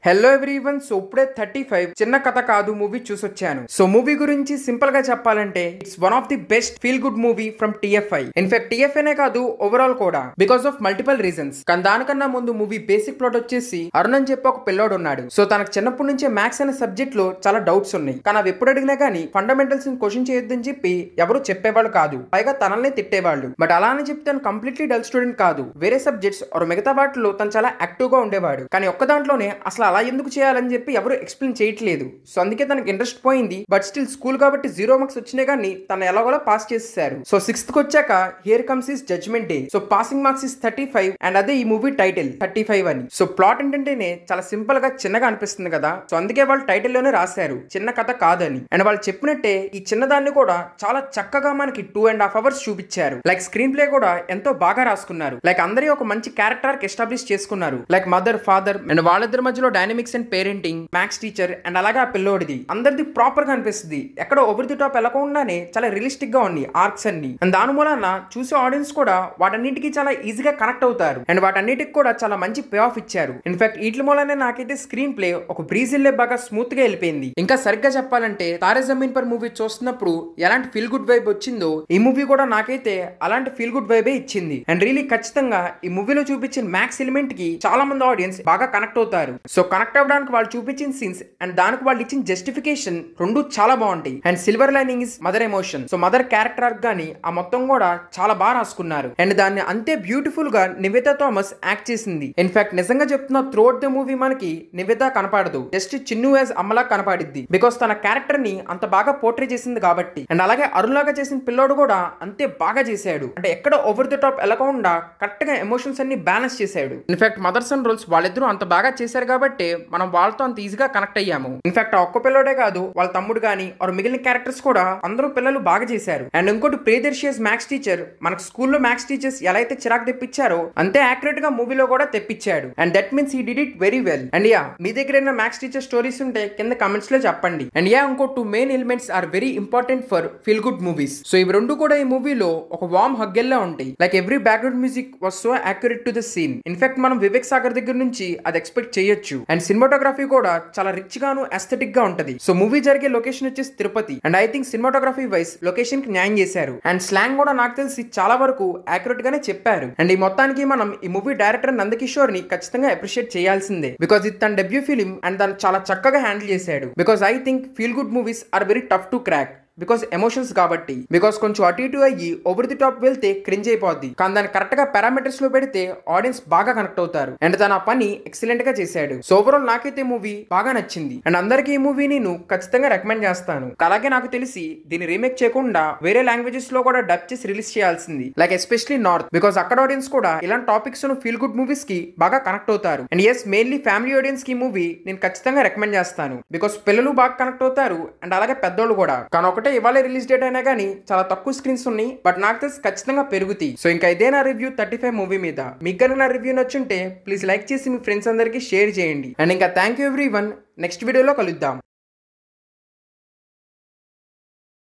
Hello everyone. So ఇప్పుడే 35 చిన్న కథ కాదు మూవీ చూసొచ్చాను. సో మూవీ గురించి సింపుల్ గా చెప్పాలంటే it's one of the best feel good movie from TFI. In fact టిఎఫ్ఐనే కాదు ఓవరాల్ కూడా, బికాస్ ఆఫ్ మల్టిపుల్ రీజన్స్. కానీ దానికన్నా ముందు మూవీ బేసిక్ ప్లాట్ వచ్చేసి అరుణ్ అని చెప్పి ఒక పిల్లోడు ఉన్నాడు. సో తనకు చిన్నప్పటి నుంచే మ్యాథ్స్ అనే సబ్జెక్ట్ లో చాలా డౌట్స్ ఉన్నాయి. కానీ అవి ఎప్పుడు అడిగినా గానీ ఫండమెంటల్స్ ని క్వశ్చన్ చేయొద్దని చెప్పి ఎవరు చెప్పేవాళ్ళు కాదు, పైగా తనల్ని తిట్టేవాళ్ళు. బట్ అలా అని చెప్పి తను కంప్లీట్లీ డల్ స్టూడెంట్ కాదు. వేరే సబ్జెక్ట్స్ ఆర్ మిగతా వాటిలో తను చాలా యాక్టివ్ గా ఉండేవాడు. కానీ ఒక్క దాంట్లోనే అసలు అలా ఎందుకు చేయాలని చెప్పి ఎవరు ఎక్స్ప్లెయిన్ చేయట్లేదు. సో అందుకే తనకి ఇంట్రెస్ట్ పోయింది. బట్ స్టిల్ స్కూల్ కాబట్టి 0 మార్క్స్ వచ్చినాయి కానీ తను ఎలాగోలా పాస్ చేసేసారు. సో 6th కి వచ్చాక here comes is judgement day. So passing marks is 35 and అదే ఈ మూవీ టైటిల్ 35 అని. సో ప్లాట్ ఏంటంటేనే చాలా సింపుల్ గా చిన్నగా అనిపిస్తుంది కదా. సో అందుకే వాళ్ళు టైటిల్ లోనే రాశారు చిన్న కథ కాదని. అండ్ వాళ్ళు చెప్పినట్టే ఈ చిన్నదాన్ని కూడా చాలా చక్కగా మనకి 2.5 hours చూపించారు. లైక్ స్క్రీన్ ప్లే కూడా ఎంతో బాగా రాసుకున్నారు. లైక్ అందరి ఒక మంచి క్యారెక్టర్ ఎస్టాబ్లిష్ చేసుకున్నారు. లైక్ మదర్ ఫాదర్ అండ్ వాళ్ళిద్దరి మధ్యలో dynamics and parenting, maths teacher and అలాగే ఆ పిల్లోడిది అందరిది ప్రాపర్ గా అనిపిస్తుంది. ఎక్కడో ఓవర్ ది టాప్ వెళ్ళకుండానే చాలా రియలిస్టిక్ గా ఉన్నాయి ఆర్క్స్ అన్ని. అండ్ దాని మూలన చూసే ఆడియన్స్ కూడా వాటన్నిటికీ చాలా ఈజీగా కనెక్ట్ అవుతారు. అండ్ వాటన్నిటికి కూడా చాలా మంచి పే ఆఫ్ ఇచ్చారు. ఇన్ఫాక్ట్ వీటి మూలనే నాకైతే స్క్రీన్ ప్లే ఒక బ్రీజ్ వెళ్ళే బాగా స్మూత్ గా వెళ్ళిపోయింది. ఇంకా సరిగ్గా చెప్పాలంటే తారే జమీన్ పర్ మూవీ చూస్తున్నప్పుడు ఎలాంటి ఫీల్ గుడ్ వైబ్ వచ్చిందో ఈ మూవీ కూడా నాకైతే అలాంటి ఫీల్ గుడ్ వైబే ఇచ్చింది. అండ్ రియలీ ఖచ్చితంగా ఈ మూవీలో చూపించిన మ్యాథ్స్ ఎలిమెంట్ కి చాలా మంది ఆడియన్స్ బాగా కనెక్ట్ అవుతారు. సో కనెక్ట్ అవ్వడానికి వాళ్ళు చూపించిన సీన్స్ అండ్ దానికి వాళ్ళు ఇచ్చిన జస్టిఫికేషన్ రెండు చాలా బాగుంటాయి. And silver lining is mother emotion. So mother character arc గానీ ఆ మొత్తం కూడా చాలా బాగా రాసుకున్నారు. అండ్ దాన్ని అంతే బ్యూటిఫుల్ గా నివేతా థామస్ యాక్ట్ చేసింది. ఇన్ఫాక్ట్ నిజంగా చెప్తున్నా త్రూఅవుట్ ద మూవీ మనకి నివేత కనపడదు, జస్ట్ చిన్ను యాజ్ అమ్మలా కనపడిద్ది. బికాస్ తన క్యారెక్టర్ ని అంత బాగా పోర్ట్రే చేసింది కాబట్టి. అండ్ అలాగే అరుణ్ లాగా చేసిన పిల్లోడు కూడా అంతే బాగా చేశాడు. అంటే ఎక్కడ ఓవర్ ది టాప్ వెళ్ళకుండా కరెక్ట్ గా ఎమోషన్స్ అన్ని బ్యాలెన్స్ చేశాడు. ఇన్ఫాక్ట్ మదర్స్ అండ్ రోల్స్ వాళ్ళిద్దరూ అంత బాగా చేశారు కాబట్టి మనం వాళ్ళతో అంత ఈజీగా కనెక్ట్ అయ్యాము. ఇన్ఫాక్ట్ ఆ ఒక్క పిల్లోడే కాదు, వాళ్ళ తమ్ముడు గానీ ఆర్ మిగిలిన క్యారెక్టర్స్ కూడా అందరూ పిల్లలు బాగా చేశారు. అండ్ ఇంకోటి ప్రియదర్శియస్ మ్యాథ్స్ టీచర్ మనకు స్కూల్లో మ్యాథ్స్ టీచర్స్ ఎలా అయితే చిరాకు తెప్పించారో అంతే యాక్యురేట్ గా మూవీలో కూడా తెప్పించాడు. And that means he did it very well. And ya, మీ దగ్గర ఏమైనా మ్యాథ్స్ టీచర్ స్టోరీస్ ఉంటే కింద కమెంట్స్ లో చెప్పండి. అండ్ యా, ఇంకో 2 main elements are very important for feel good movies. So ఇవి రెండు కూడా ఈ మూవీలో ఒక వార్మ్ హగ్గెల్లా ఉంటాయి. Like every background music was so accurate to the scene. In fact మనం వివేక్ సాగర్ దగ్గర నుంచి అది ఎక్స్పెక్ట్ చేయొచ్చు. అండ్ సినిమాటోగ్రఫీ కూడా చాలా రిచ్ గాను ఎస్థెటిక్ గా ఉంటది. సో మూవీ జరిగే లొకేషన్ వచ్చేసి Tirupati. And I think cinematography wise location కి న్యాయం చేశారు. అండ్ స్లాంగ్ కూడా నాకు తెలిసి చాలా వరకు యాక్యురేట్ గానే చెప్పారు. అండ్ ఈ మొత్తానికి మనం ఈ మూవీ డైరెక్టర్ నందకిషోర్ ని ఖచ్చితంగా అప్రిషియేట్ చేయాల్సిందే. బికాస్ ఇది తన డెబ్యూ ఫిలిం అండ్ దాన్ని చాలా చక్కగా హ్యాండిల్ చేశాడు. Because I think feel good movies are very tough to crack. Because emotions కాబట్టి. బికాస్ కొంచెం అటు ఇటు అయ్యి ఓవర్ ది టాప్ వెళ్తే క్రింజ్ అయిపోద్ది. కానీ దాన్ని కరెక్ట్ గా పారామీటర్స్ లో పెడితే ఆడియన్స్ బాగా కనెక్ట్ అవుతారు. అండ్ తన పని ఎక్సలెంట్ గా చేశాడు. సో ఓవరాల్ నాకైతే మూవీ బాగా నచ్చింది. అండ్ అందరికీ ఈ మూవీ నేను ఖచ్చితంగా రికమెండ్ చేస్తాను. అలాగే నాకు తెలిసి దీన్ని రీమేక్ చేయకుండా వేరే లాంగ్వేజెస్ లో కూడా డబ్ చేసి రిలీజ్ చేయాల్సింది. Like especially north. బికాస్ అక్కడ ఆడియన్స్ కూడా ఇలాంటి టాపిక్స్ ఫీల్ గుడ్ మూవీస్ కి బాగా కనెక్ట్ అవుతారు. And yes, mainly family audience కి మూవీ నేను ఖచ్చితంగా రికమెండ్ చేస్తాను. బికాస్ పిల్లలు బాగా కనెక్ట్ అవుతారు అండ్ అలాగే పెద్దోళ్ళు కూడా. కానీ ఒకటే ఇవాళ రిలీజ్ డేట్ అయినా కానీ చాలా తక్కువ స్క్రీన్స్ ఉన్నాయి. బట్ నాకు తెలిసి ఖచ్చితంగా పెరుగుతాయి. సో ఇంకా ఇదే నా రివ్యూ 35 మూవీ మీద. మీకు కనుక నా రివ్యూ నచ్చుంటే ప్లీజ్ లైక్ చేసి మీ ఫ్రెండ్స్ అందరికి షేర్ చేయండి. అండ్ ఇంకా థ్యాంక్ యూ ఎవ్రీవన్. నెక్స్ట్ వీడియోలో కలుద్దాం.